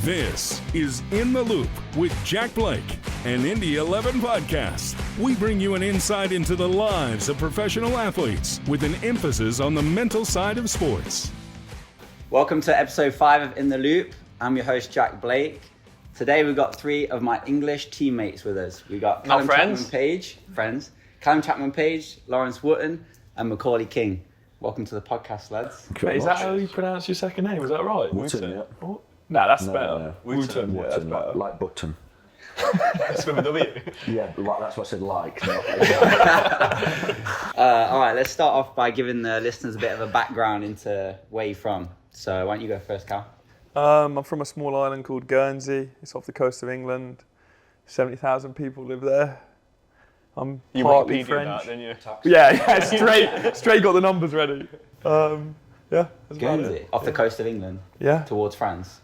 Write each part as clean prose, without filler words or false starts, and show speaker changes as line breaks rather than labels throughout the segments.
This is In the Loop with Jack Blake, an Indy 11 podcast. We bring you an insight into the lives of professional athletes with an emphasis on the mental side of sports.
Welcome to episode 5 of In the Loop. I'm your host, Jack Blake. Today we've got 3 of my English teammates with us. We've got Callum Chapman-Page, Callum Chapman-Page, Laurence Wooton, and Macaulay King. Welcome to the podcast, lads.
Is that how you pronounce your second name? Was that right?
Wooton, yeah.
Oh. No, that's better.
No.
Wooton, yeah, that's better.
Like button.
That's with a W.
Yeah, that's what I said, like. No.
All right, let's start off by giving the listeners a bit of a background into where you're from. So why don't you go first, Cal?
I'm from a small island called Guernsey. It's off the coast of England. 70,000 people live there. I'm partly French. That, didn't you? Yeah, straight got the numbers ready. That's
Guernsey, off the coast of England?
Yeah.
Towards France?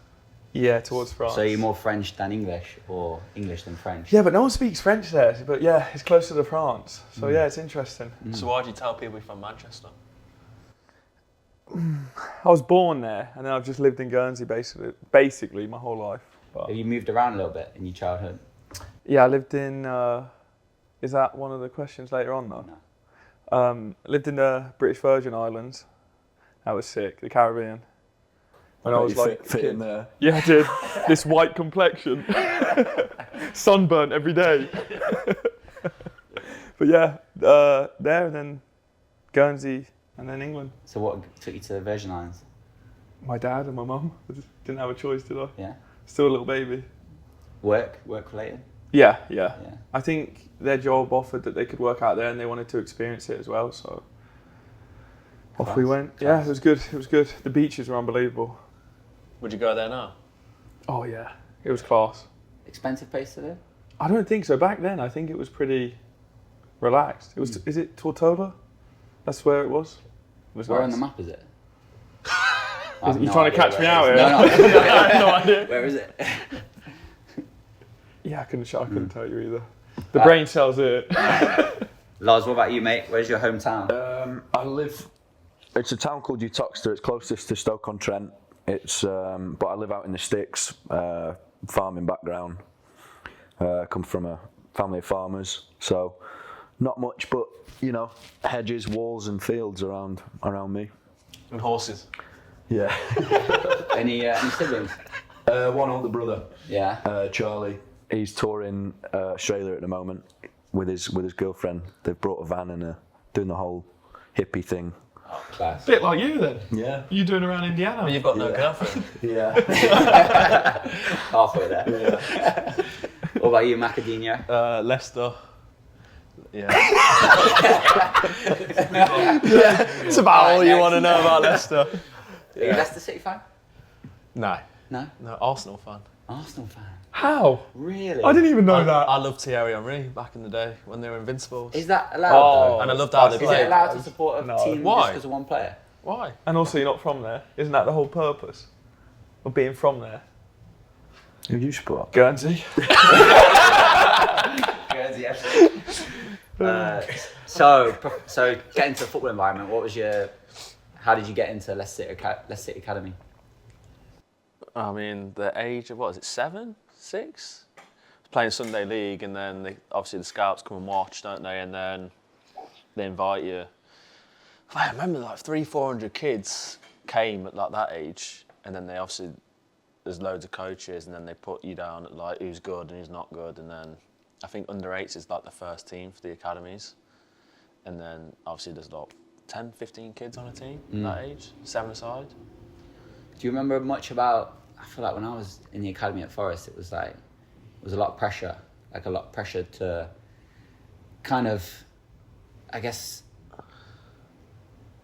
Yeah, towards France.
So you're more French than English, or English than French?
Yeah, but no one speaks French there. But yeah, it's closer to France. So yeah, it's interesting.
So why do you tell people you're from Manchester?
I was born there, and then I've just lived in Guernsey basically my whole life. But
Have you moved around a little bit in your childhood?
yeah, I lived in. Is that one of the questions later on, though?
No.
Lived in the British Virgin Islands. That was sick. The Caribbean. When I was like
fit in there.
Yeah, I did. This white complexion, sunburnt every day. But yeah, there and then Guernsey and then England.
So what took you to the Virgin Islands?
My dad and my mum. I just didn't have a choice, did I?
Yeah.
Still a little baby.
Work related?
Yeah. I think their job offered that they could work out there and they wanted to experience it as well, so off we went. Yeah, it was good. The beaches were unbelievable.
Would you go there now?
Oh yeah, it was class.
Expensive place to live?
I don't think so. Back then, I think it was pretty relaxed. It was. Is it Tortola? That's where it was.
Where on the map is it?
Are you trying to catch me out here?
No.
I have no idea.
Where is it?
Yeah, I couldn't tell you either. The brain cells it.
Lars, what about you, mate? Where's your hometown?
It's a town called Uttoxeter. It's closest to Stoke-on-Trent. It's, but I live out in the sticks, farming background. Come from a family of farmers, so not much, but hedges, walls, and fields around me.
And horses?
Yeah.
Any siblings?
One older brother.
Yeah.
Charlie. He's touring Australia at the moment with his girlfriend. They've brought a van and doing the whole hippie thing.
Oh, class.
Bit like you then.
Yeah.
You doing around Indiana?
But you've got no girlfriend.
Yeah.
Halfway there.
Yeah.
What about you, Macadinho?
Leicester. Yeah.
It's about all you want to know about Leicester.
Are you a Leicester City fan?
No,
Arsenal fan.
Arsenal fan.
How?
Really?
I didn't even know that.
I loved Thierry Henry back in the day when they were invincibles.
Is that allowed though?
And I loved how they
Is
played.
it allowed to support a team
Why?
just because of one player?
Why?
And also, you're not from there. Isn't that the whole purpose of being from there?
Who do you support?
Guernsey.
So getting to the football environment, how did you get into Leicester City Academy?
I mean, the age of, 7, 6? Playing Sunday League, and then obviously the scouts come and watch, don't they? And then they invite you. I remember 300-400 kids came at that age, and then there's loads of coaches, and then they put you down at who's good and who's not good, and then I think under 8s is the first team for the academies, and then obviously there's 10, 15 kids on a team that age, 7 aside.
Do you remember much about? I feel like when I was in the academy at Forest, it was a lot of pressure, to kind of, I guess,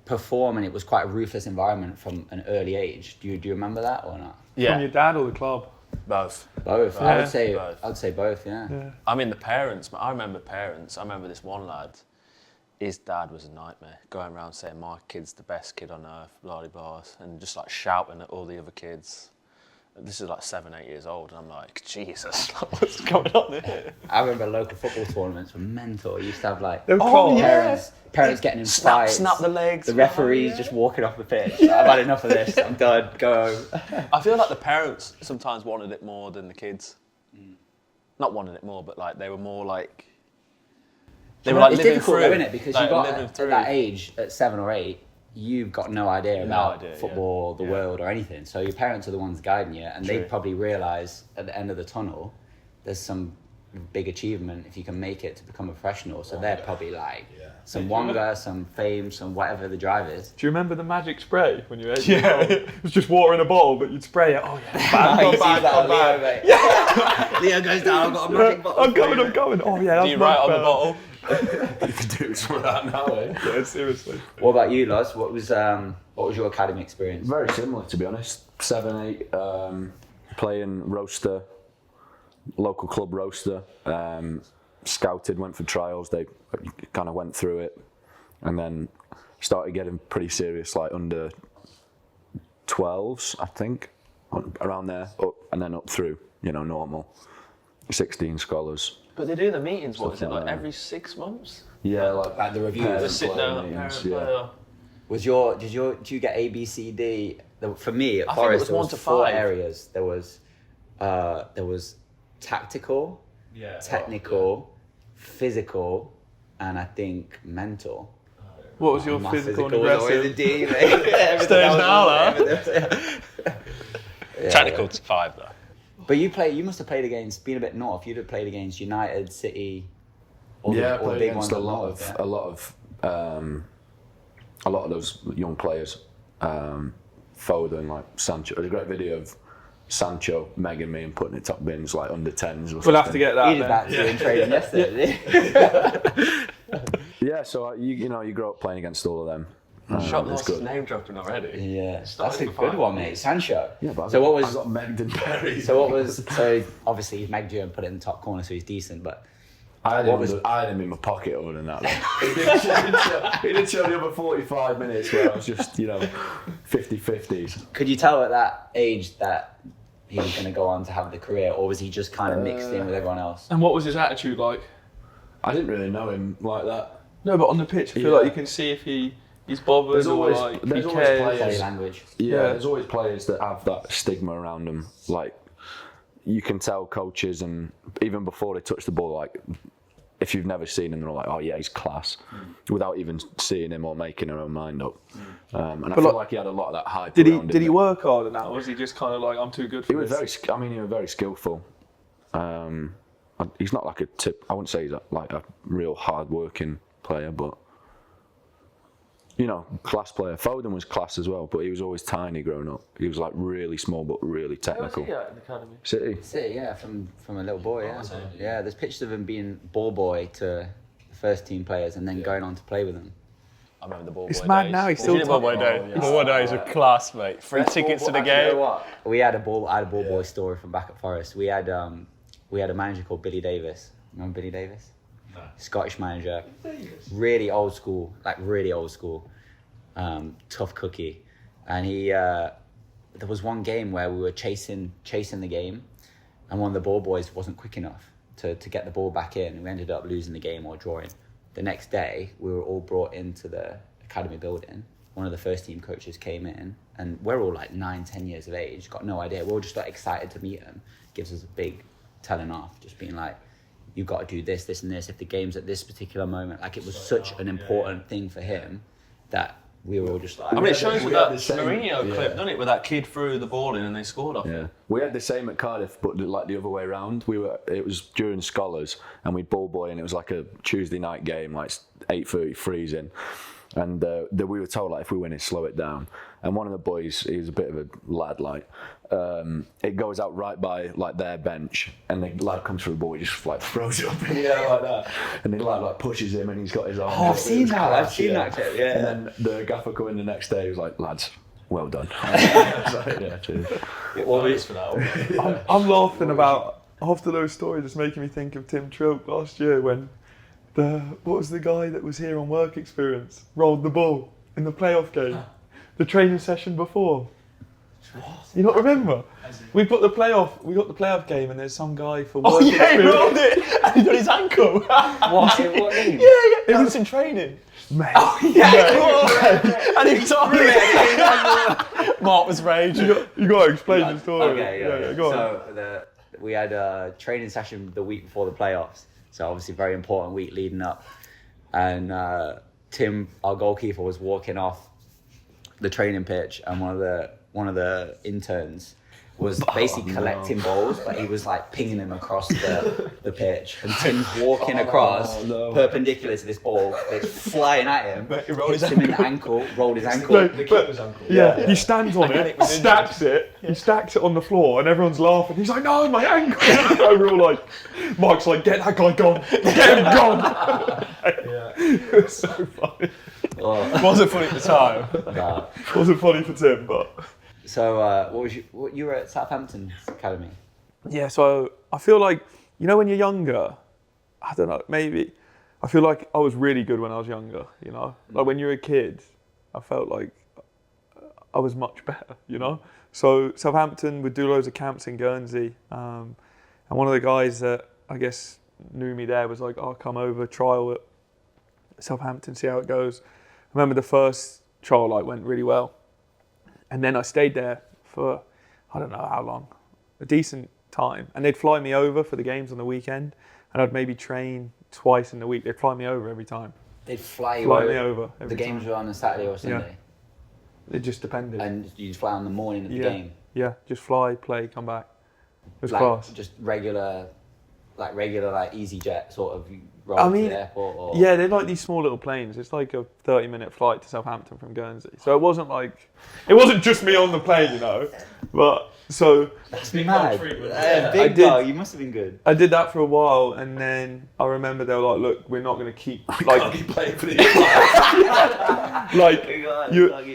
perform, and it was quite a ruthless environment from an early age. Do you remember that or not?
Yeah.
From your dad or the club?
Both.
Both.
Yeah.
I'd say both. Yeah.
I mean, the parents. I remember parents. I remember this one lad. His dad was a nightmare, going around saying my kid's the best kid on earth, blah blah blah, and just shouting at all the other kids. This is like 7, 8 years old, and I'm like, Jesus, what's going on here?
I remember local football tournaments were mental. You used to have like parents getting in fights.
Snap the legs.
The referees just walking off the pitch. I've had enough of this. I'm done. Go home.
I feel like the parents sometimes wanted it more than the kids. Not wanted it more, but like they were more like they were like
it's
living
difficult
through.
though, isn't it? Because
like,
you got at that age, at 7 or 8, you've got no idea about football, the world, or anything. So your parents are the ones guiding you, and they probably realise at the end of the tunnel, there's some big achievement if you can make it to become a professional. So they're probably like some wonga, some fame, some whatever the drive is.
Do you remember the magic spray when you were 8 years old? It was just water in a bottle, but you'd spray it. Oh yeah,
Leo goes down. I've got a magic bottle.
I'm going. Oh yeah, that's
Do you write on the bottle?
You can do some of that now, eh?
Yeah, seriously.
What about you, Loz? What was your academy experience?
Very similar, to be honest. 7, 8, playing roaster, local club roaster. Scouted, went for trials. They kind of went through it, and then started getting pretty serious, like under 12s, I think, around there, up and then up through, normal 16 scholars.
But they do the meetings. What is it like every 6 months?
Yeah, like
the reviews.
Just sit down,
meetings,
Was did you get A, B, C, D? For me at
I
Forest,
think it was
there
1
was
to
4
5.
areas. There was tactical, technical, physical, and I think mental.
What was your physical and
was always a
aggressive?
D, mate.
Stays now, huh?
Technical 5 though.
But you must have played against, being a bit north, you'd have played against United, City, all
I
the
played
big
against
ones.
a lot of those young players. Foden, like Sancho. There's a great video of Sancho megging me and putting it top bins like under 10s.
We'll have to get that.
You did that in training yesterday.
Yeah, so you grow up playing against all of them.
Shot
it's
lost
good.
name dropping already.
Yeah, that's
Starting
a
to
good
fight.
one, mate. Sancho.
Yeah, but
so what was?
I got megged and buried.
So obviously he's megged you and put it in the top corner, so he's decent. But
I had him in my pocket other than that. He didn't show the other 45 minutes where I was just 50-50s.
could you tell at that age that he was going to go on to have the career, or was he just kind of mixed in with everyone else?
And what was his attitude like?
I didn't really know him like that.
No, but on the pitch, I feel like you can see if he's bothered
There's always-
or like
there's
he
always
cares.
players-
Body language.
Yeah, there's always players that have that stigma around them. Like, you can tell coaches, and even before they touch the ball, like, if you've never seen him, they're like, oh yeah, he's class, without even seeing him or making their own mind up. And I feel like he had a lot of that hype around him.
Did he work hard in that, or was he just kind of like, I'm too good for
He was
this?
he was very skillful. He's not like I wouldn't say he's like a real hard-working player, but class player. Foden was class as well, but he was always tiny growing up. He was like really small but really technical.
Where was he at in the academy?
City.
Yeah, from a little boy. Yeah, there's pictures of him being ball boy to the first team players and then going on to play with them.
I remember the ball boy
It's mad
days.
now, he's still
ball boy days. Ball boy days are class, mate. Free tickets to the
Actually, you know
game.
what? I had a ball boy story from back at Forest. We had a manager called Billy Davis. Remember Billy Davis? No. Scottish manager. Really old school, tough cookie. And he there was one game where we were chasing the game, and one of the ball boys wasn't quick enough to get the ball back in. We ended up losing the game or drawing. The next day, we were all brought into the academy building. One of the first team coaches came in, and we're all like 9-10 years of age, got no idea. We're all just like excited to meet him. Gives us a big telling off, just being like, you've got to do this, this and this. If the game's at this particular moment, like it was such an important thing for him that we were all just like...
I mean, it shows with that Mourinho clip, doesn't it? Where that kid threw the ball in and they scored off it.
We had the same at Cardiff, but like the other way around. It was during scholars, and we'd ball boy, and it was like a Tuesday night game, like 8:30 freezing. And we were told, like, if we win it, slow it down. And one of the boys, he was a bit of a lad, like, it goes out right by, like, their bench, and the lad comes through the ball, he just, like, throws it up in the air like that. And the lad, like, pushes him, and he's got his arm.
Oh, I've seen that clip, yeah.
And then the gaffer come in the next day, he was like, lads, well done. Yeah, cheers.
What was for that?
I'm laughing about, after those stories, it's making me think of Tim Trilk last year when what was the guy that was here on work experience rolled the ball in the playoff game, the training session before. You don't remember? We got the playoff game, and there's some guy for.
Oh yeah, he rolled it, and he got his ankle.
What game?
Yeah, it was in training.
Mate.
Oh yeah, and he told me. Mark was raging.
You got to explain the story.
Okay,
go on.
So we had a training session the week before the playoffs. So obviously very important week leading up. And Tim, our goalkeeper, was walking off the training pitch, and one of the interns was basically collecting balls, but he was like pinging them across the pitch. And Tim's walking across perpendicular to this ball. It's flying at him.
But he rolled his
him in the ankle, rolled his ankle.
The keeper's ankle. Yeah, he stands on it, stacks it, he stacks it on the floor, and everyone's laughing. He's like, no, my ankle. And we're all like, Mark's like, get that guy gone. Get him gone. It was so funny.
Wasn't funny at the time.
Nah.
Wasn't funny for Tim, but...
So, you were at Southampton's academy?
Yeah, so I feel like, you know, when you're younger, I don't know, maybe, I feel like I was really good when I was younger, you know? Like when you're a kid, I felt like I was much better, you know? So Southampton would do loads of camps in Guernsey, and one of the guys that I guess knew me there was like, oh, come over, trial at Southampton, see how it goes. I remember the first trial went really well. And then I stayed there for, I don't know how long, a decent time. And they'd fly me over for the games on the weekend, and I'd maybe train twice in the week. They'd fly me over every time.
They'd fly
me over every
The games were on a Saturday or Sunday?
Yeah. It just depended.
And you fly on the morning of the game?
Yeah, just fly, play, come back. It was class.
Just regular EasyJet sort of roll to the airport? Or?
Yeah, they're like these small little planes. It's like a 30-minute flight to Southampton from Guernsey. So it wasn't just me on the plane, you know. But so
that's mad. Big dog, you must have been good.
I did that for a while, and then I remember they were like, "Look, we're not going to keep
can't playing for the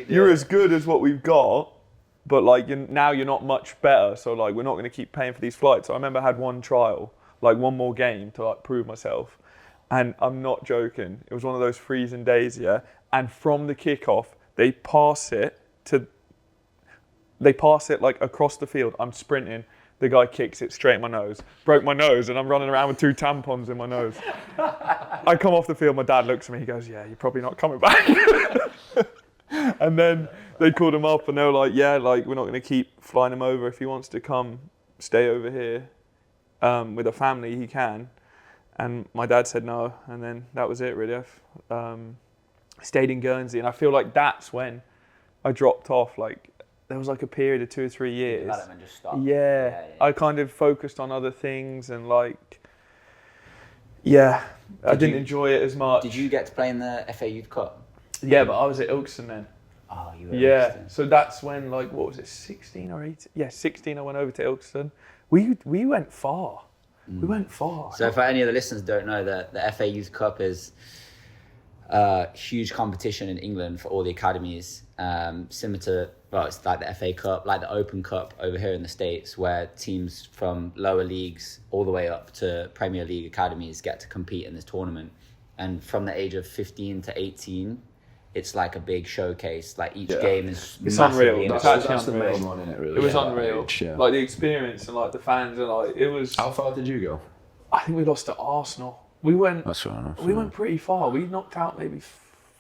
you're as good as what we've got, but now you're not much better. So we're not going to keep paying for these flights." So I remember I had one trial, one more game to prove myself. And I'm not joking. It was one of those freezing days, yeah. And from the kickoff, they pass it across the field. I'm sprinting. The guy kicks it straight in my nose. Broke my nose, and I'm running around with 2 tampons in my nose. I come off the field. My dad looks at me. He goes, "Yeah, you're probably not coming back." And then they called him up, and they were like, "Yeah, we're not going to keep flying him over. If he wants to come, stay over here with a family, he can." And my dad said no, and then that was it really. I stayed in Guernsey, and I feel like that's when I dropped off. There was a period of 2 or 3 years.
Development just stopped.
Yeah, I kind of focused on other things, and I didn't enjoy it as much.
Did you get to play in the FA Youth Cup?
Yeah, but I was at Ilkeston then.
Oh, you were at Ilkeston.
So that's when, what was it, 16 or 18? Yeah, 16 I went over to Ilkeston. We went far. We went far.
So for any of the listeners who don't know, the FA Youth Cup is huge competition in England for all the academies, similar to, it's like the FA Cup, like the Open Cup over here in the States, where teams from lower leagues all the way up to Premier League academies get to compete in this tournament. And from the age of 15 to 18, it's like a big showcase. Each game is
unreal.
That's the main one, isn't it, really?
It was unreal. The experience and the fans, and it was...
How far did you go?
I think we lost to Arsenal. We went...
That's fair enough.
We went pretty far. We knocked out maybe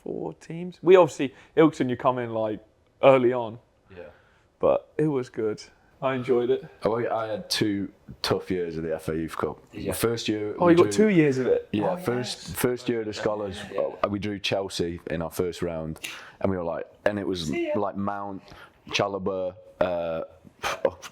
4 teams. We obviously... Ilkeston, you come in early on. Yeah. But it was good. I enjoyed it.
I had 2 tough years of the FA Youth Cup.
Yeah.
First year...
Oh, you got 2 years of it?
Yeah, first year of the Scholars, we drew Chelsea in our first round, and we were and it was Mount, Chalobah,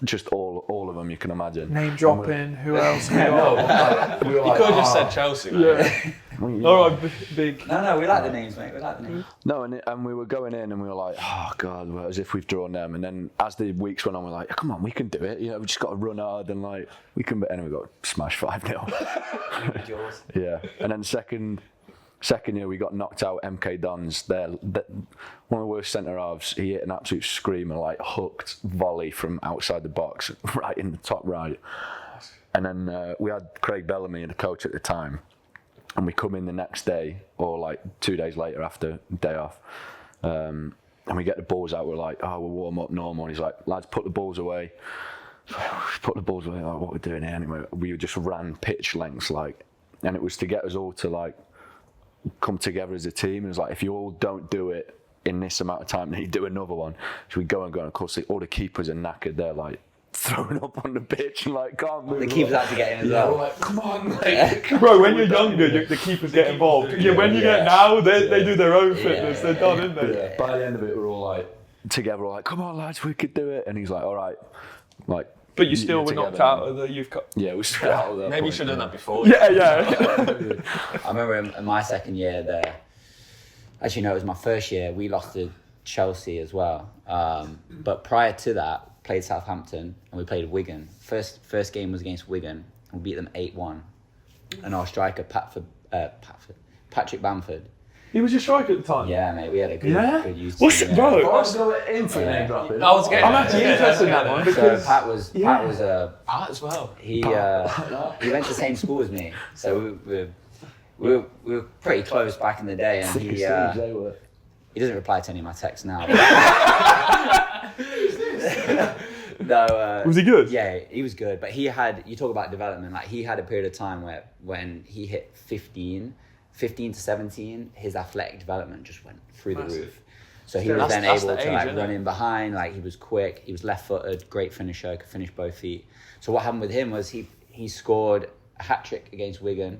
just all of them you can imagine.
Name dropping, who else?
You could have just said Chelsea, mate.
Yeah. All right, big.
No, we like the names, mate. We like the names.
No, and we were going in, and we were like, oh God, as if we've drawn them. And then as the weeks went on, we're like, come on, we can do it. We just got to run hard and we can. And we got smashed 5-0. Yeah, and then second year we got knocked out. MK Dons. They're one of the worst centre halves. He hit an absolute screamer, hooked volley from outside the box, right in the top right. And then we had Craig Bellamy, the coach at the time. And we come in the next day, or 2 days later after day off, and and we get the balls out. We're like, oh, we'll warm up normal. And he's like, lads, put the balls away. Put the balls away. Like, what we're doing here anyway? We just ran pitch lengths, like, and it was to get us all to like come together as a team. It was like, if you all don't do it in this amount of time, then you do another one. So we go. And of course, all the keepers are knackered. They're like throwing up on the pitch and like can't move.
The keepers have to get in as well.
We're like, come on, mate.
Bro, when you're younger, the keepers get involved. Yeah, when you get now, they do their own fitness. They're done, aren't they?
Yeah. By the end of it, we're all like together. We're like, come on, lads, we could do it. And he's like, all right, like.
But you still were knocked out of the youth cup.
Yeah, we still out of that.
Maybe you should have done that before.
Yeah.
I remember in my second year there. Actually, no, it was my first year. We lost to Chelsea as well. But prior to that, played Southampton and we played Wigan. First game was against Wigan. We beat them 8-1. And our striker, Patrick Bamford.
He was your striker at the time?
Yeah, mate. We had a good use.
What's it, bro?
I was
I'm actually interested in that one. Because
Pat was
Pat as well.
He went to the same school as me. So we were pretty close back in the day. And he doesn't reply to any of my texts now. No.
Was he good?
Yeah, he was good. But you talk about development, like he had a period of time where when he hit 15 to 17, his athletic development just went through the roof. So he was then able to like run in behind, like he was quick, he was left-footed, great finisher, could finish both feet. So what happened with him was he scored a hat-trick against Wigan.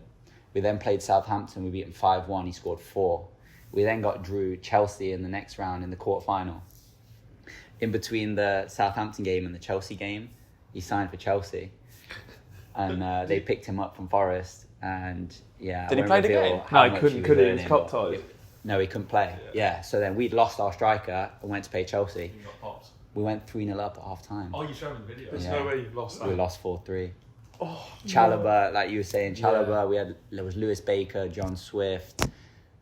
We then played Southampton, we beat him 5-1, he scored 4. We then drew Chelsea in the next round in the quarterfinal. In between the Southampton game and the Chelsea game, he signed for Chelsea. And they picked him up from Forest. And yeah,
did he play the game?
No, he couldn't. Could he? He was cup tied.
No, he couldn't play. Yeah. So then we'd lost our striker and went to play Chelsea.
You got popped.
We went 3-0 up at half time.
Oh, you showed me the video.
There's no way you've lost that.
We lost 4-3.
Oh,
Chalobah, like you were saying, Chalobah. There was Lewis Baker, John Swift.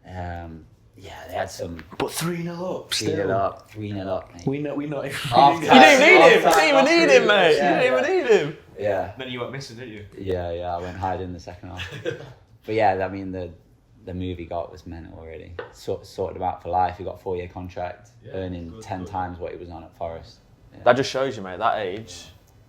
They had some.
But 3-0 up.
3-0 up. 3-0 up, mate.
We know.
You didn't even need him, mate. You didn't even need him.
Yeah.
Then you went missing, didn't you?
Yeah. I went hide in the second half. But yeah, I mean the move he got was mental already. Sorted him out for life. He got a 4-year contract, earning 10 times what he was on at Forest. Yeah.
That just shows you, mate. That age,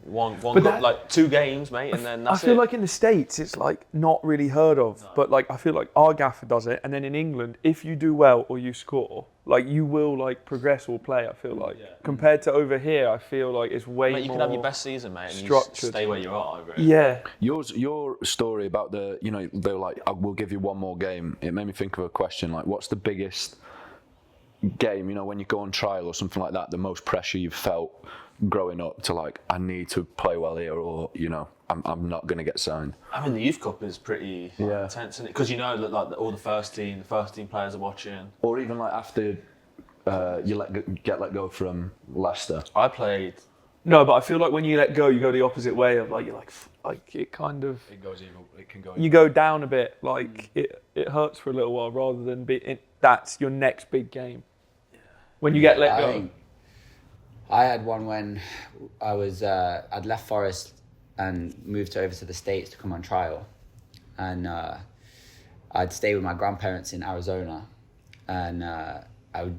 like 2 games, mate, and then that's it.
I feel like in the States it's like not really heard of, but like I feel like our gaffer does it, and then in England, if you do well or you score, like you will like progress or play. I feel like compared to over here, I feel like it's way more.
You can have your best season, mate, and
structured.
You stay where you are over it.
Yeah.
Your story about they were like, we'll give you one more game. It made me think of a question like, what's the biggest game? When you go on trial or something like that, the most pressure you've felt growing up to like, I need to play well here, or I'm not going to get signed.
I mean, the youth cup is pretty intense, isn't it? Because that like all the first team players are watching.
Or even like after you get let go from Leicester.
I played.
No, but I feel like when you let go, you go the opposite way of like you're like it kind of.
It goes evil. It can go.
You go down a bit, like it hurts for a little while, rather than that's your next big game. Yeah. When you get let go.
I had one when I was I'd left Forest and moved over to the States to come on trial, and I'd stay with my grandparents in Arizona, and I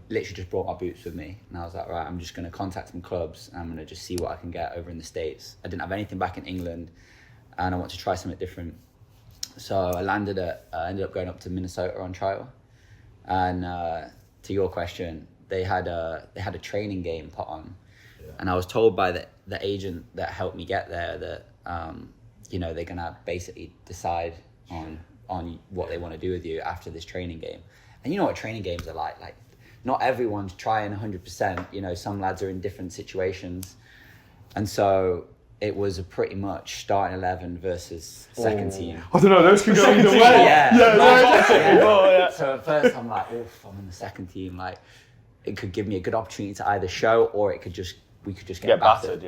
literally just brought my boots with me, and I was like, right, I'm just going to contact some clubs and I'm going to just see what I can get over in the States. I didn't have anything back in England, and I want to try something different. So I ended up going up to Minnesota on trial, and to your question, they had a training game put on, and I was told by the agent that helped me get there that they're gonna basically decide on what they want to do with you after this training game. And you know what training games are like not everyone's trying 100%. Some lads are in different situations, and so it was a pretty much starting 11 versus second team.
I don't know, those can go either way.
Yeah. So at first I'm like, I'm in the second team, like it could give me a good opportunity to either show, or we could just get battered.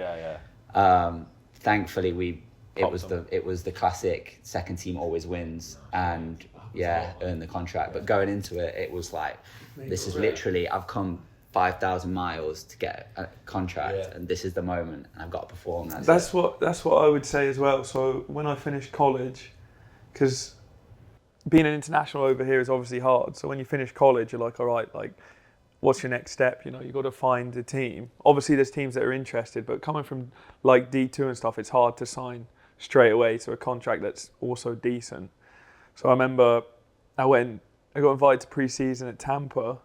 Thankfully it was the classic second team always wins, and earn the contract. But going into it was like, this is literally, I've come 5,000 miles to get a contract, and this is the moment, and I've got to perform. That's
what I would say as well. So when I finished college, because being an international over here is obviously hard. So when you finish college, you're like, all right, like what's your next step? You know, you got to find a team. Obviously, there's teams that are interested, but coming from like D2 and stuff, it's hard to sign straight away to a contract that's also decent. So I remember I got invited to pre-season at Tampa,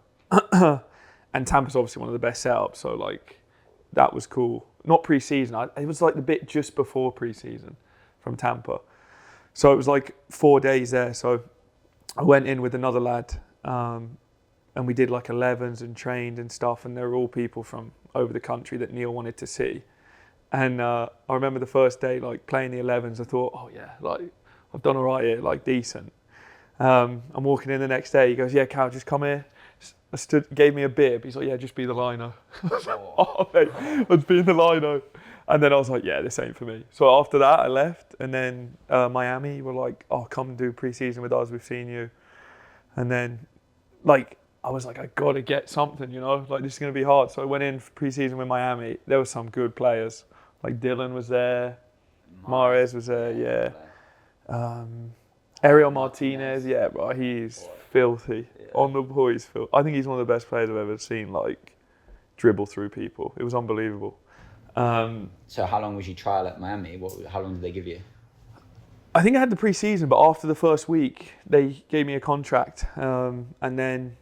and Tampa's obviously one of the best setups. So like, that was cool. Not pre-season. It was like the bit just before pre-season from Tampa. So it was like 4 days there. So I went in with another lad, and we did like 11s and trained and stuff. And they were all people from over the country that Neil wanted to see. And I remember the first day, like playing the 11s, I thought, oh yeah, like I've done all right here, like decent. I'm walking in the next day. He goes, yeah, Cal, just come here. Gave me a bib. He's like, yeah, just be the lino. Oh, mate, let's be the lino. And then I was like, yeah, this ain't for me. So after that, I left. And then Miami were like, oh, come and do pre-season with us. We've seen you. And then, like, I was like, I got to get something, you know? Like, this is going to be hard. So I went in for pre-season with Miami. There were some good players. Like, Dylan was there. Mahrez was there, yeah. Ariel Martinez, yeah, bro, he's filthy. Yeah. On the ball, he's filthy. I think he's one of the best players I've ever seen, like, dribble through people. It was unbelievable.
So how long was your trial at Miami? How long did they give you?
I think I had the pre-season, but after the first week, they gave me a contract. And then,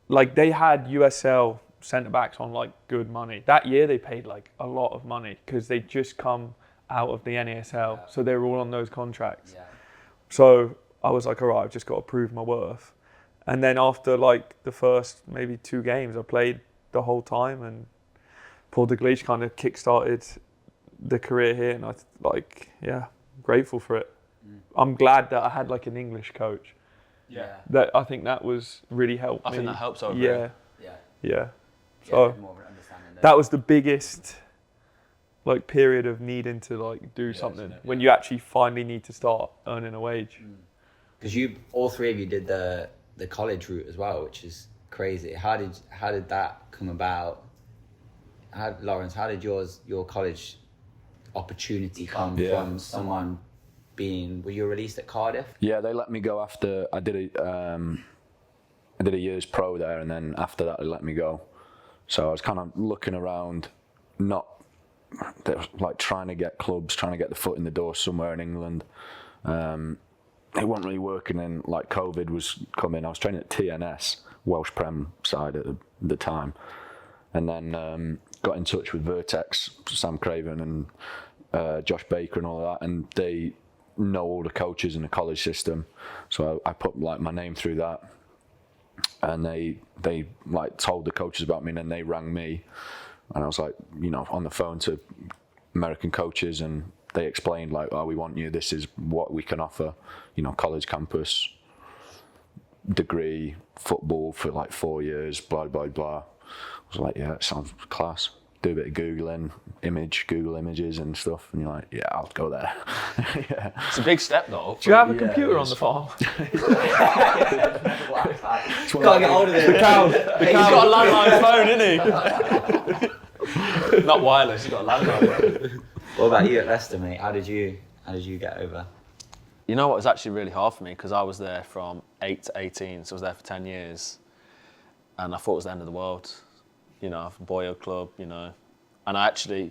like, they had USL centre-backs on, like, good money. That year, they paid, like, a lot of money because they'd just come out of the NASL. Yeah. So they were all on those contracts. Yeah. So I was like, all right, I've just got to prove my worth. And then after like the first maybe 2 games, I played the whole time, and Paul Dalglish kind of kick-started the career here, and grateful for it. I'm glad that I had like an English coach. Yeah. That I think that was really helped me.
I think that helps over
here. Yeah. So that was the biggest like period of needing to like do something when you actually finally need to start earning a wage.
Because all 3 of you did the college route as well, which is crazy. How did that come about? Laurence, how did your college opportunity come from someone were you released at Cardiff?
Yeah, they let me go after I did a year's pro there, and then after that they let me go. So I was kind of looking around, not like trying to get clubs, trying to get the foot in the door somewhere in England. It wasn't really working, and like COVID was coming. I was training at TNS, Welsh Prem side at the time, and then got in touch with Vertex, Sam Craven and Josh Baker and all of that, and they know all the coaches in the college system. So I put like my name through that, and they like told the coaches about me, and then they rang me. And I was like, you know, on the phone to American coaches, and they explained like, oh, we want you, this is what we can offer, you know, college campus, degree, football for like 4 years, blah, blah, blah. I was like, yeah, it sounds class. Do a bit of Googling, Google images and stuff, and you're like, yeah, I'll go there. Yeah.
It's a big step though.
Do you have a computer on the farm?
Gotta get hold of it.
He's got a landline phone, isn't he? Not wireless, he's got a landline.
What about you at Leicester, mate? How did you get over?
You know what, it was actually really hard for me because I was there from 8 to 18, so I was there for 10 years, and I thought it was the end of the world. You know, boyhood club, you know. And I actually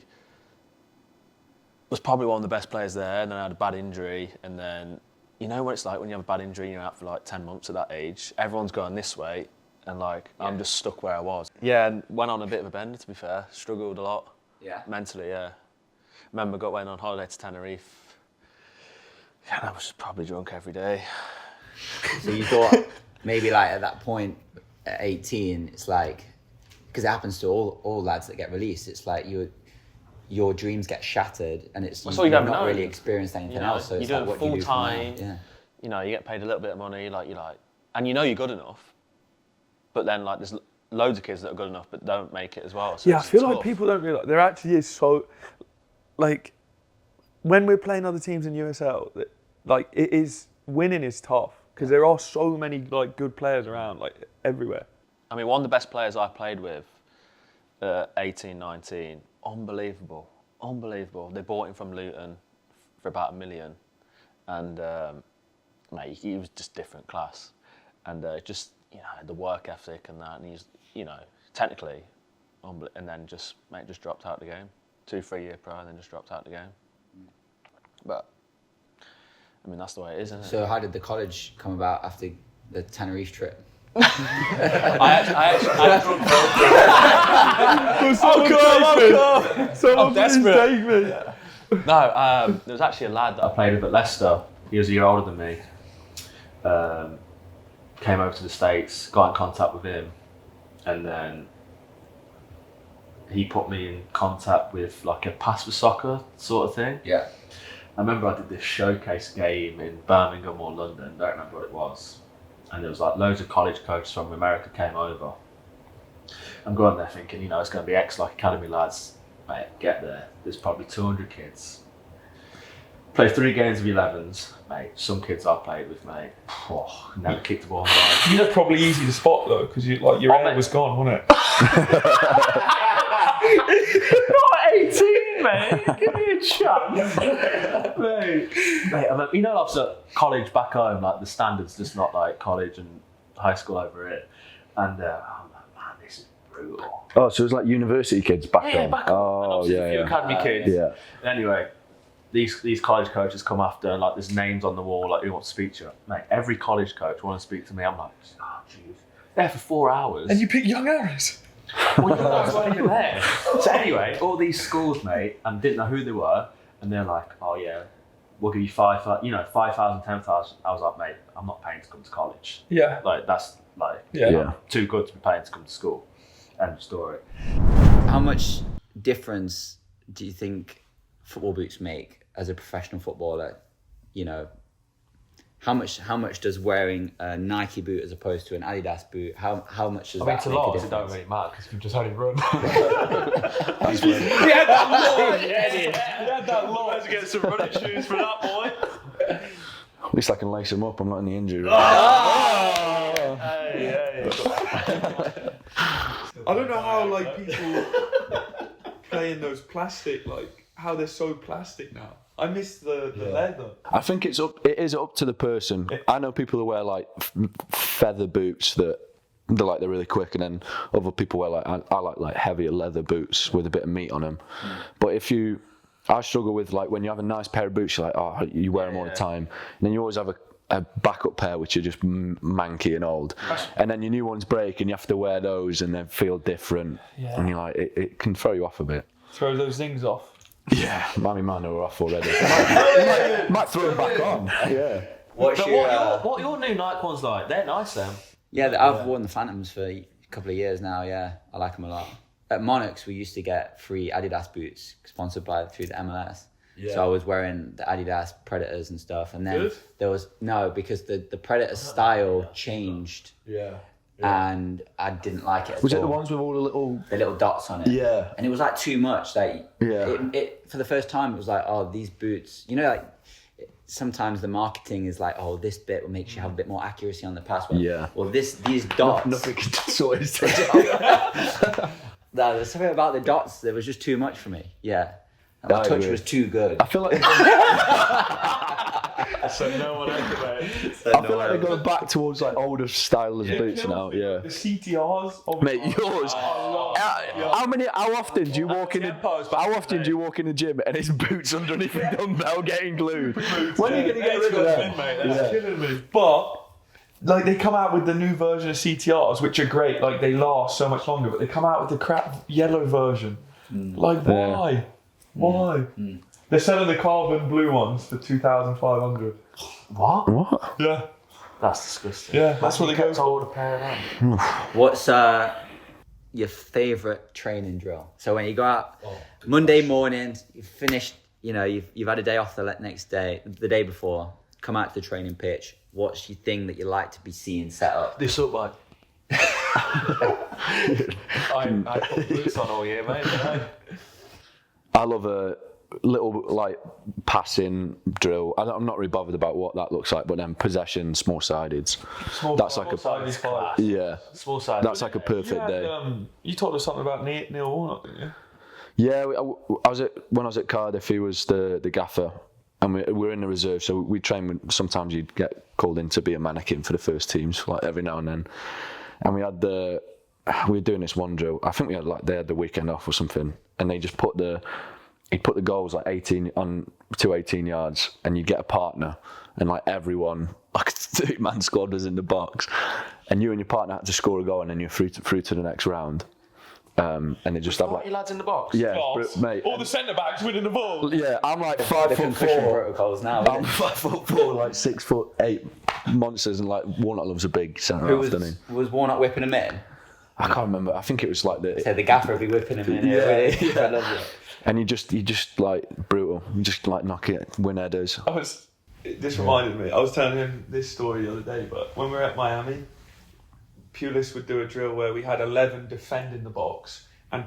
was probably one of the best players there, and then I had a bad injury, and then, you know what it's like when you have a bad injury and you're out for like 10 months at that age, everyone's going this way, and like, I'm just stuck where I was. Yeah, and went on a bit of a bender, to be fair. Struggled a lot. Yeah. Mentally, yeah. Remember, went on holiday to Tenerife. Yeah, I was probably drunk every day.
So you thought maybe like at that point, at 18, it's like, because it happens to all lads that get released, it's like your dreams get shattered, and it's you've not really experienced anything else. So it's
you're
like
doing
what
full
you do
time.
Yeah.
You know, you get paid a little bit of money, and you know you're good enough. But then like there's loads of kids that are good enough but don't make it as well. So
yeah, I feel like people don't realise there actually is so, like, when we're playing other teams in USL, like winning is tough because there are so many like good players around, like everywhere.
I mean, one of the best players I played with, 18, 19, unbelievable. They bought him from Luton for about $1 million, and mate, he was just different class, and just, you know, the work ethic and that, and technically, and then just dropped out the game. 2-3 year pro, and then just dropped out the game. But I mean, that's the way it is, isn't it?
So how did the college come about after the Tenerife trip?
I
Someone please take me.
No, there was actually a lad that I played with at Leicester. He was a year older than me. Came over to the States, got in contact with him, and then he put me in contact with like a pass for soccer sort of thing.
Yeah.
I remember I did this showcase game in Birmingham or London, don't remember what it was. And there was like loads of college coaches from America came over. I'm going there thinking, it's going to be like academy lads. Mate, get there. There's probably 200 kids. Played 3 games of 11s, mate. Some kids I played with, mate. Never kicked the ball in my life.
You look probably easy to spot though, because your hair was gone, wasn't it?
Not 18, mate. Give me a chance, mate. I mean, obviously at college back home, like the standards just not like college and high school over here. And I'm like, man, this is brutal.
Oh, so it was like university kids back home.
Yeah, back home.
Oh,
yeah. A few academy kids.
Yeah.
Anyway, these college coaches come after, and like there's names on the wall, like who wants to speak to you, mate. Every college coach wants to speak to me. I'm like, oh jeez, there for 4 hours.
And you pick young Harris.
Well, you guys weren't even there. So anyway, all these schools, mate, and didn't know who they were, and they're like, oh yeah, we'll give you 5,000, 10,000. I was like, mate, I'm not paying to come to college.
Yeah.
Like that's like,
yeah.
I'm too good to be paying to come to school. End of story.
How much difference do you think football boots make as a professional footballer? How much does wearing a Nike boot as opposed to an Adidas boot? How much does that make a difference?
It don't really matter because we've just had him run.
He had that law. He had that law. Let's get some running shoes for that boy.
At least I can lace them up. I'm not in the injury.
Hey.
I don't know how people play in those plastic, how they're so plastic now. I miss the leather.
I think it is up to the person. I know people who wear feather boots that they're really quick, and then other people wear I like heavier leather boots with a bit of meat on them. But I struggle with when you have a nice pair of boots, you're like, you wear them all the time, and then you always have a backup pair which are just manky and old, and then your new ones break and you have to wear those and they feel different, and you're like, it can throw you off a bit.
Throw those things off.
Yeah, mine are off already. might throw them back on. Yeah.
What your new Nike ones like? They're nice, then.
Yeah, I've worn the Phantoms for a couple of years now. Yeah, I like them a lot. At Monarchs, we used to get free Adidas boots sponsored through the MLS. Yeah. So I was wearing the Adidas Predators and stuff, and then there was because the Predator style changed. Yeah. And I didn't like it.
Was it the ones with all the little
dots on it? Yeah. And it was too much. It for the first time, it was these boots. Sometimes the marketing is this bit will make you have a bit more accuracy on the pass.
Yeah.
Well, these dots.
Nothing can sort it out.
No, there's something about the dots that was just too much for me. Yeah. And my touch was too good.
I feel like.
So no one activated.
I feel like they're going back towards older style of boots now. Yeah.
The CTRs.
Mate, yours. How often do you walk in? How often do you walk in the gym and it's boots underneath the dumbbell getting glued? When are you going to get rid of them?
That's killing me. But they come out with the new version of CTRs, which are great. They last so much longer. But they come out with the crap yellow version. Why? Why? They're selling the carbon blue ones for 2,500.
What?
Yeah.
That's disgusting.
Yeah, that's what they go
for. A pair of them.
What's your favourite training drill? So when you go out Monday morning, you've finished, you've had a day off the next day, the day before, come out to the training pitch. What's your thing that you like to be seeing set up?
This up, mate. I put boots on all year, mate.
I love a little passing drill. I'm not really bothered about what that looks like, but then possession, small sided. That's like a yeah.
Small sided.
That's like a perfect day.
You told us something about Neil Warnock, didn't you?
Yeah, when I was at Cardiff, he was the gaffer, and we were in the reserve, so we trained. Sometimes you'd get called in to be a mannequin for the first teams, every now and then. And we had the we were doing this one drill. I think they had the weekend off or something, and they just he'd put the goals like 18 on to 18 yards, and you get a partner, and like everyone, like 2-man squad was in the box, and you and your partner had to score a goal, and then you're through to the next round. And they just have like
lads in the box.
Yeah, mate.
All the centre backs winning the ball.
Yeah, I'm like
The
5'4".
concussion protocols now.
I'm 5'4", like 6'8" monsters, and like Warnock loves a big centre half, doesn't he?
Was Warnock whipping him in?
I can't remember. I think it was like
So the gaffer would be whipping him in.
Yeah.
I love it.
And you just like brutal. You just like knock it, win headers.
This reminded me. I was telling him this story the other day, but when we were at Miami, Pulis would do a drill where we had 11 defending the box and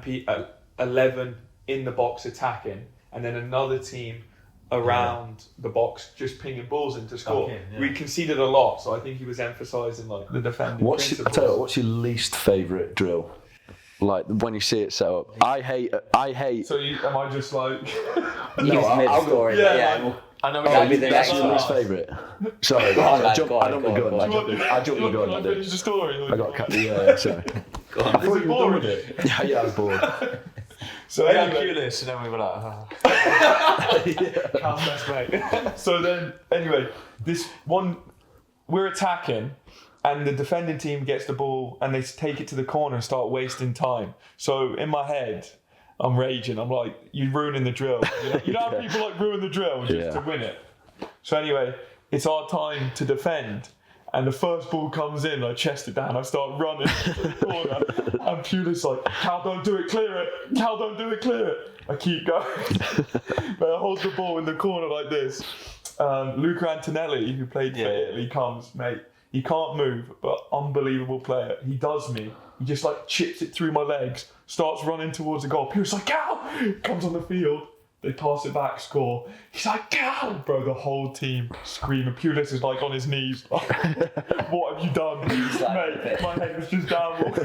11 in the box attacking, and then another team around the box just pinging balls in to score. We conceded a lot, so I think he was emphasising like the defending principles.
I tell you what, what's your least favourite drill? Like when you see it set up. I hate.
So am I just like?
I'll go. Yeah.
I know.
That'll be the next
your least favourite. Sorry, I jumped the gun. I jumped the gun.
Can I finish the story?
I got cut. Yeah, sorry.
Go on. Is it boring?
Yeah, I was bored.
So
anyway, and then we were like,
Cal's best mate. So then, anyway, this one, we're attacking, and the defending team gets the ball, and they take it to the corner and start wasting time. So in my head, I'm raging. I'm like, you're ruining the drill. You know how people like ruin the drill just to win it. So anyway, it's our time to defend. And the first ball comes in, I chest it down, I start running to the corner, and Pulis like, Cal, don't do it, clear it. Cal, don't do it, clear it. I keep going. But I hold the ball in the corner like this. Luca Antonelli, who played for Italy, comes, mate. He can't move, but unbelievable player. He does me. He just like chips it through my legs, starts running towards the goal. Pulis like, Cal! Comes on the field. They pass it back, score. He's like, Cal! Bro, the whole team screaming. Pulis is like on his knees. Like, what have you done? Mate, my head was just downward.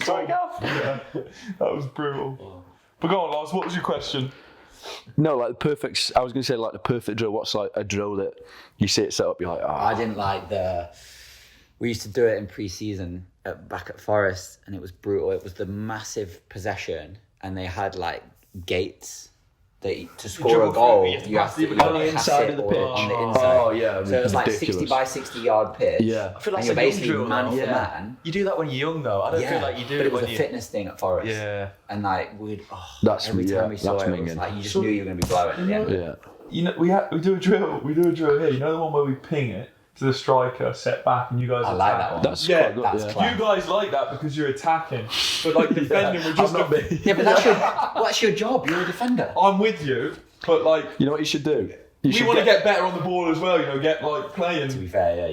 Sorry, Cal. Yeah, that was brutal. But go on, Lars, what was your question?
No, like the perfect. I was going to say like the perfect drill. What's like a drill that you see it set up? You're like,
I didn't like we used to do it in pre-season back at Forest, and it was brutal. It was the massive possession, and they had like gates. To score a goal, you have to
on the inside of the pitch.
On the inside.
Oh yeah,
so it was like 60 by 60 yard pitch.
Yeah,
I feel like you're basically man for man.
You do that when you're young, though. I don't feel like you do.
But it was a fitness thing at Forest.
Yeah,
and like every time we saw it, it was like you just knew you were going to be blowing.
Yeah.
You know, we do a drill. We do a drill here. You know the one where we ping it to the striker, set back, and you guys.
I like that one.
That's quite good.
That's
you guys like that because you're attacking, but like defending, we're just
Yeah, but that's your job. You're a defender.
I'm with you. But like,
you know what you should do?
We want to get better on the ball as well, get like playing.
To be fair,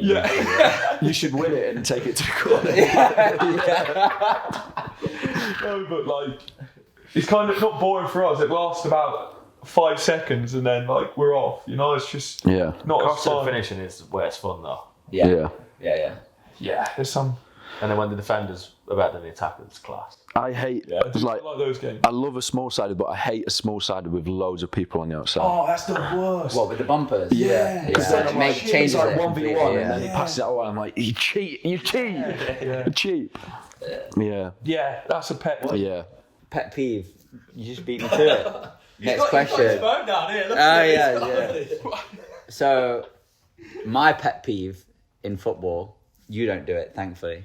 You should win it and take it to the corner.
No, but like, it's kind of not boring for us. It lasts about 5 seconds and then like we're off. It's just not as fun.
Finishing is where it's fun though.
Yeah.
There's some.
And then when the defenders are better than the attackers, it's class.
I hate
like those games.
I love a small sided, but I hate a small sided with loads of people on the outside.
Oh, that's the worst.
What, with the bumpers?
Yeah.
Because then it changes
like
it
1v1 and then he passes it away. I'm like, you cheat. You're cheap. Yeah.
Yeah, that's a pet.
Yeah.
Pet peeve. You just beat me to it. Next question.
He's got his phone down here.
Yeah. So, my pet peeve in football, you don't do it, thankfully,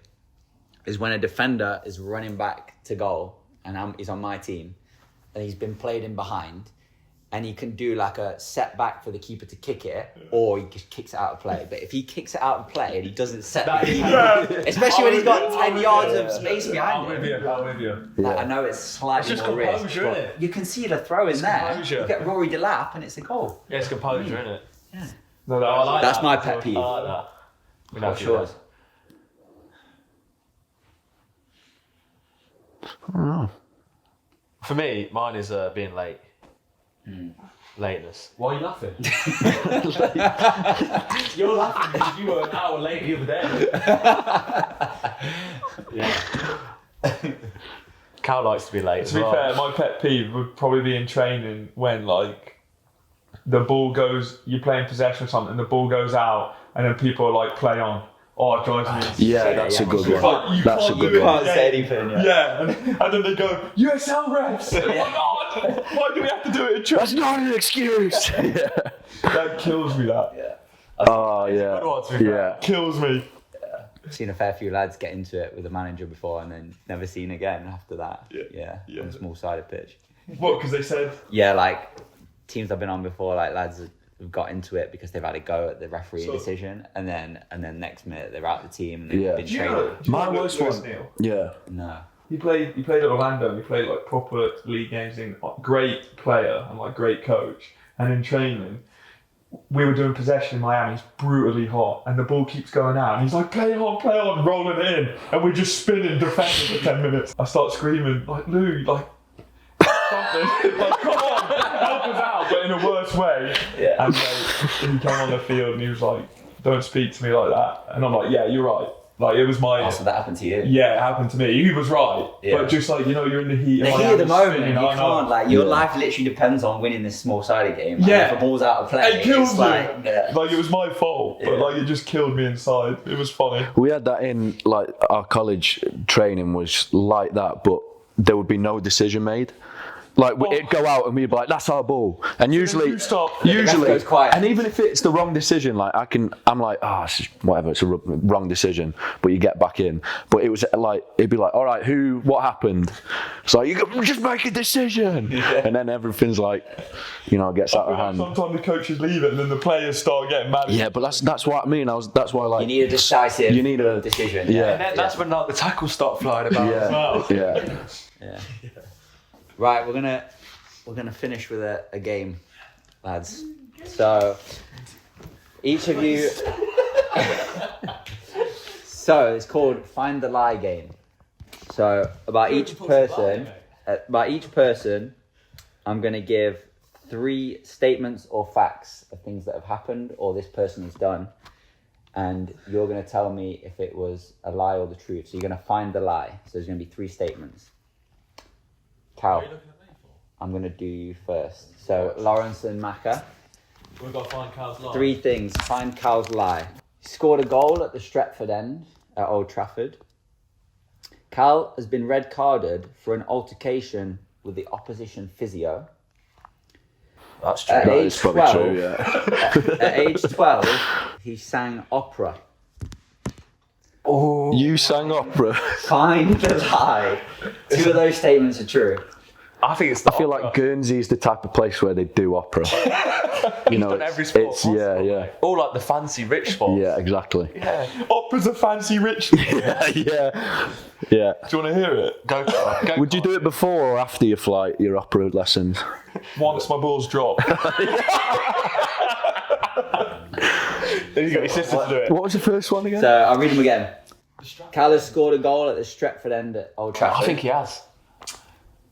is when a defender is running back to goal and he's on my team and he's been played in behind and he can do like a set back for the keeper to kick it or he just kicks it out of play. But if he kicks it out of play and he doesn't set the keeper, especially when he's got 10 yards of space behind him.
I'm with you.
Like, I know it's slightly more risk, but you can see the throw in there. You get Rory Delap and it's a goal.
Yeah, it's composure, isn't it?
Yeah.
No,
that's my pet peeve.
I like that.
What's yours?
I don't know.
For me, mine is being late. Lateness.
Why are you laughing?
You're laughing because you were an hour late the other day. Yeah. Cal likes to be late.
To be fair, my pet peeve would probably be in training when like the ball goes, you're playing possession or something, and the ball goes out, and then people are like play on. Oh, it drives me.
Yeah, that's a good one.
Like,
That's a good
You
one.
can't say anything.
Yeah, and then they go, USL refs! Oh my God! Why do we have to do it in training?
That's not an excuse. Yeah.
That kills me, that.
Yeah.
Oh, yeah. Yeah.
Kills me.
I've seen a fair few lads get into it with a manager before and then never seen again after that. Yeah. On a small-sided pitch.
What, because they said?
Yeah, like, teams I've been on before, like, lads have got into it because they've had a go at the referee decision, and then next minute they're out of the team and they've been traded.
My worst one.
Yeah.
No.
He played at Orlando, and he played like proper league games. Great player and like great coach. And in training, we were doing possession in Miami. It's brutally hot, and the ball keeps going out. And he's like, play on, rolling it in, and we're just spinning, defending for 10 minutes. I start screaming like, Lou, like something, like come on, help us out, but in a worse way. Yeah. And he came on the field and he was like, don't speak to me like that. And I'm like, yeah, you're right. Like, it was my...
Oh, so that happened to you?
Yeah, it happened to me. He was right. Yeah. But just like, you're in the heat
of the moment. You can't, like, your life literally depends on winning this small-sided game. Like, if a ball's out of play,
it kills me.
Like,
like, it was my fault, but like, it just killed me inside. It was funny.
We had that in, like, our college training was like that, but there would be no decision made. Like, it'd go out and we'd be like, that's our ball. And usually, and even if it's the wrong decision, like, I'm like, whatever, it's a wrong decision, but you get back in. But it was like, it'd be like, all right, what happened? It's like, you just make a decision. Yeah. And then everything's like, gets out of hand.
Sometimes the coaches leave it and then the players start getting mad.
Yeah, but that's what I mean. That's why, like,
you need a decisive decision.
Yeah. And then that's when like the tackles start flying about as well.
Yeah. Right, we're gonna finish with a game, lads. So each of you. So it's called Find the Lie game. So about each person, I'm gonna give 3 statements or facts of things that have happened or this person has done, and you're gonna tell me if it was a lie or the truth. So you're gonna find the lie. So there's gonna be 3 statements. Cal, I'm going to do you first. So, Laurence and Macca.
We've got to find Cal's lie.
3 things. Find Cal's lie. He scored a goal at the Stretford end at Old Trafford. Cal has been red carded for an altercation with the opposition physio.
That's true.
At
That
age
is probably
12,
true, yeah.
at age 12, he sang opera.
Oh, you sang opera.
Find the lie. 2 of those statements are true.
I think it's.
I feel like Guernsey is the type of place where they do opera.
Done every sport possible.
Yeah.
All like the fancy rich sports.
Yeah, exactly.
Yeah.
Opera's a fancy rich.
Yeah. Do you
want to hear it?
Go
Would you do it before or after your opera lessons?
Once my balls drop.
Then you got your sister to do it.
What was the first one again?
So, I'll read them again. Cal has scored a goal at the Stretford end at Old Trafford.
I think he has.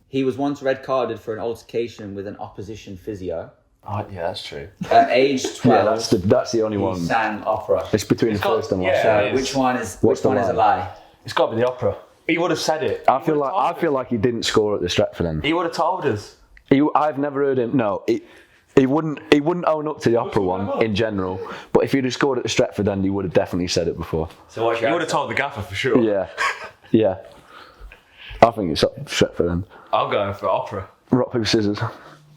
He was once red carded for an altercation with an opposition physio.
Oh, yeah, that's true.
At age 12,
that's the only
he
one.
sang opera.
It's between the first and last.
So which one is a lie?
It's got to be the opera. He would have said it.
I feel like he didn't score at the Stretford end.
He would have told us.
I've never heard him. No, he wouldn't own up to the opera one in general. But if he'd have scored at the Stretford end, he would have definitely said it before.
So what's your
He would have told the gaffer for sure.
Yeah. I think it's up Stretford end.
I'm going for opera.
Rock, paper, scissors.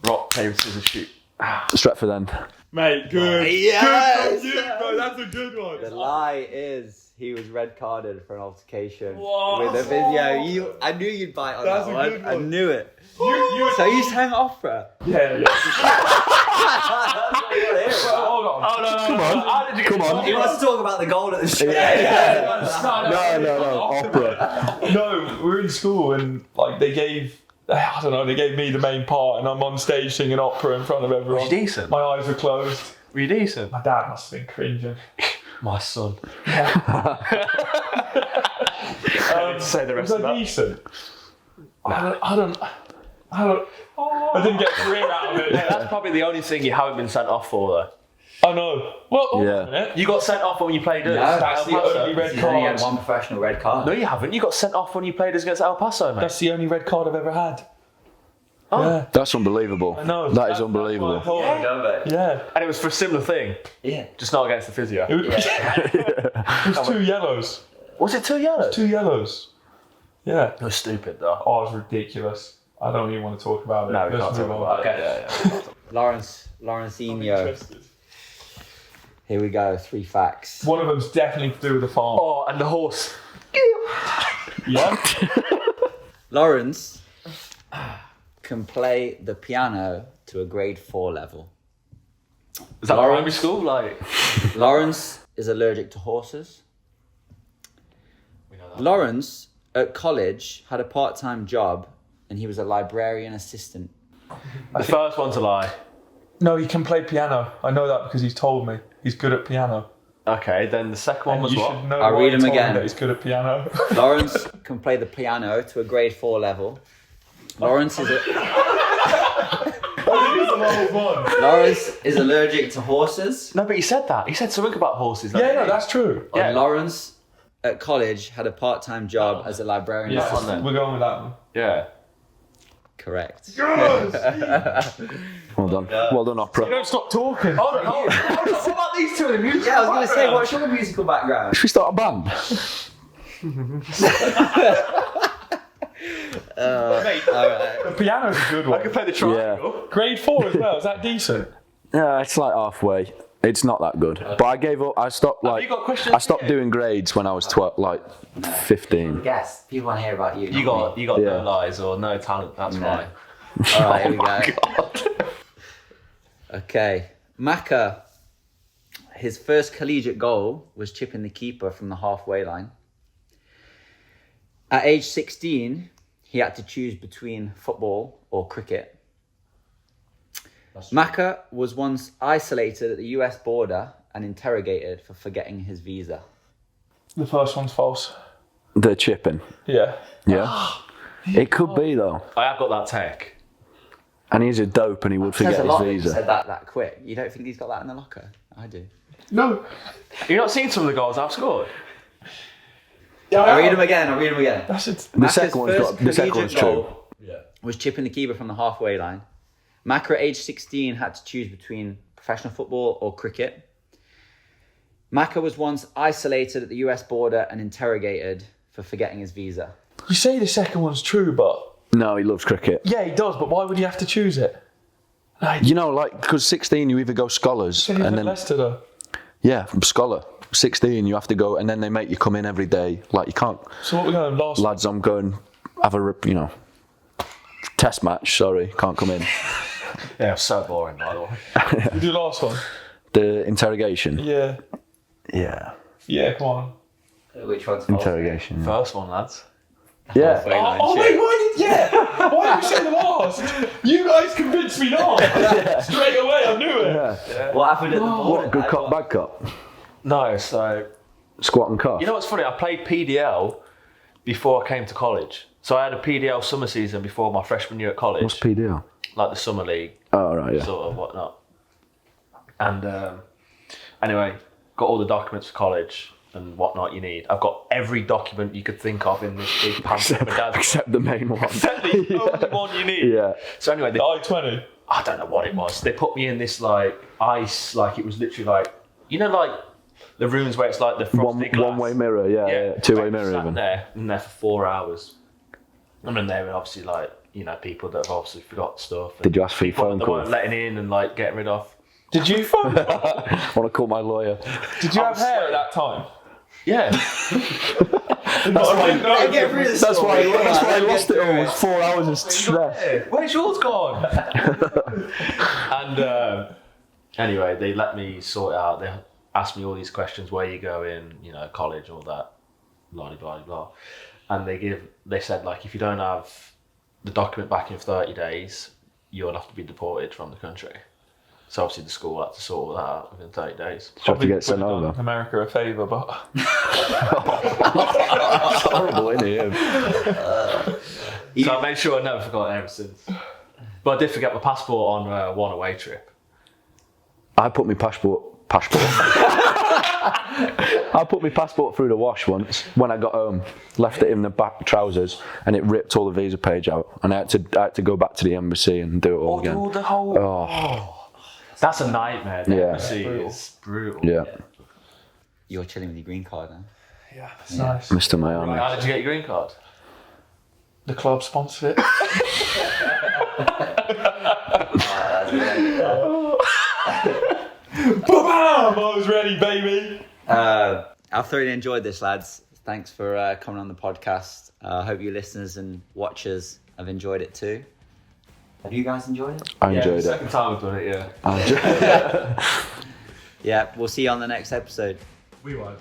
Rock, paper, scissors, shoot.
Stretford end.
Mate, good.
Yes!
Good from you, bro. That's a good one.
The lie is he was red carded for an altercation with a physio. I knew you'd bite on
That's
that
a
one.
good one.
I knew it. So you sang opera?
Yeah.
Hold on.
Come on.
He wants to talk about the goal at the street.
No. Opera.
No, we were in school and like they gave me the main part and I'm on stage singing opera in front of everyone.
Was you decent?
My eyes were closed.
Were you decent?
My dad must have been cringing.
My son.
I
need to say the rest of that.
Decent? I didn't get a career out of it.
Yeah, that's probably the only thing you haven't been sent off for, though.
I know. Well, hold on a minute.
You got sent off when you played us.
No, that's the only red
He's only had
card.
one professional red card.
No, you haven't. You got sent off when you played us against El Paso, mate.
That's the only red card I've ever had. Yeah.
That's unbelievable.
I know.
That is unbelievable.
Yeah.
And it was for a similar thing.
Yeah.
Just not against the physio.
It was 2 yellows.
Was it 2 yellows?
2 yellows. Yeah.
It was stupid though.
Oh, it was ridiculous. I don't even want to talk about it.
No, we can't talk about it. Yeah.
Lawrencinho. Here we go, 3 facts.
One of them's definitely to do with the farm.
Oh, and the horse.
Yeah.
Laurence can play the piano to a grade 4 level.
Is that primary school? Like,
Laurence is allergic to horses.
we know that.
Laurence, at college, had a part-time job and he was a librarian assistant.
The first one to lie.
No, he can play piano. I know that because he's told me. He's good at piano.
Okay, then the second one
And
was
you
what?
should know
I'll
why
read
he
him
told me
again.
that he's good at piano.
Laurence can play the piano to a grade 4 level. Laurence is Laurence is allergic to horses.
No, but he said that. He said something about horses.
Yeah, no, that's true.
Yeah.
And Laurence at college had a part-time job as a librarian
Yeah,
assistant.
we're going with that one.
Yeah.
Correct.
Well done. Well done, opera.
Don't stop talking.
Hold on. What about these two in the music?
Yeah, I was going to say, what's your musical background?
Should we start a band?
The piano's a good one.
I can play the triangle.
Grade 4 as well. Is that decent?
Yeah, it's like halfway. It's not that good. But I gave up. I stopped
you got questions?
I stopped doing grades when I was 15.
Yes, people want to hear about you.
You got no lies or no talent. That's right.
All right, here we go. Okay, Macca. His first collegiate goal was chipping the keeper from the halfway line. At age 16, he had to choose between football or cricket. Macca was once isolated at the US border and interrogated for forgetting his visa.
The first one's false.
The chipping.
Yeah.
Yeah. It could be though.
I have got that tech.
And he's a dope and he would forget
Says a
his
lot that you
visa.
said that quick. You don't think he's got that in the locker? I do.
No.
You not seen some of the goals I've scored?
Yeah,
I'll read them again.
That's it.
The second one's true.
Was chipping the keeper from the halfway line. Macca at age 16 had to choose between professional football or cricket. Macca was once isolated at the US border and interrogated for forgetting his visa.
You say the second one's true, but...
No, he loves cricket.
Yeah, he does, but why would you have to choose it?
You know, like, because 16 you either go scholars
He was
and
at
then...
Leicester, though.
Yeah, scholar. 16 you have to go and then they make you come in every day. Like, you can't...
So what we're going last...
Lads, I'm going have a, test match, sorry, can't come in.
Yeah, it was so boring, by the way.
We do last one?
The interrogation.
Yeah.
Yeah.
Yeah, come on.
Which one's
Interrogation. Yeah.
First one, lads.
Yeah.
Oh, wait, why did you say the last? You guys convinced me not. Straight away, I knew it.
Yeah.
What happened at the border?
What, good cop, bad cop?
No, so...
Squat and cuff?
You know what's funny? I played PDL before I came to college. So I had a PDL summer season before my freshman year at college.
What's PDL?
Like the summer league.
Oh, right, yeah.
Sort of, whatnot. And anyway, got all the documents for college and whatnot you need. I've got every document you could think of in this big pamphlet my dad's
Except the main one.
Except the only one you need.
Yeah.
So anyway,
The I-20.
I don't know what it was. They put me in this like ice, like it was literally like, like the rooms where it's like the frosted glass.
One-way mirror, yeah. Two-way mirror
sat
even.
in there for 4 hours. And then there were obviously like, people that have obviously forgot stuff.
Did you ask for your
people
phone
that
call?
weren't letting in and like getting rid of.
Did you
Want to call my lawyer?
Did you have hair at that time?
Yeah.
That's why
I lost it all. 4 hours of stress.
Where's yours gone? And anyway, they let me sort it out. They asked me all these questions: where you going, college, all that, blah blah blah. And they said like, if you don't have the document back in 30 days, you'll have to be deported from the country. So obviously the school had to sort all that out within 30 days.
So have to get sent over.
America a favour, but...
It's horrible, isn't it?
So I made sure I never forgot it ever since. But I did forget my passport on one away trip.
I put my passport. I put my passport through the wash once when I got home, left it in the back trousers, and it ripped all the visa page out, and I had to go back to the embassy and do it all again.
The whole.
Oh.
That's a nightmare. The embassy is brutal.
Yeah.
You're chilling with your green card then?
Yeah, that's nice.
Mr. Miami.
How did you get your green card?
The club sponsored it. Ba-bam! I was ready, baby.
I've thoroughly enjoyed this, lads. Thanks for coming on the podcast. I hope you listeners and watchers have enjoyed it too. Have you guys enjoyed it?
I enjoyed it.
Second time we've done it, yeah.
I enjoyed it.
Yeah, we'll see you on the next episode.
We won't.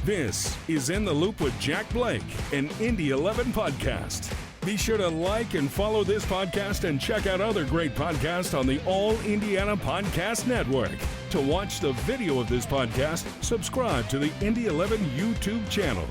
This is In the Loop with Jack Blake, an Indy 11 podcast. Be sure to like and follow this podcast and check out other great podcasts on the All Indiana Podcast Network. To watch the video of this podcast, subscribe to the Indy 11 YouTube channel.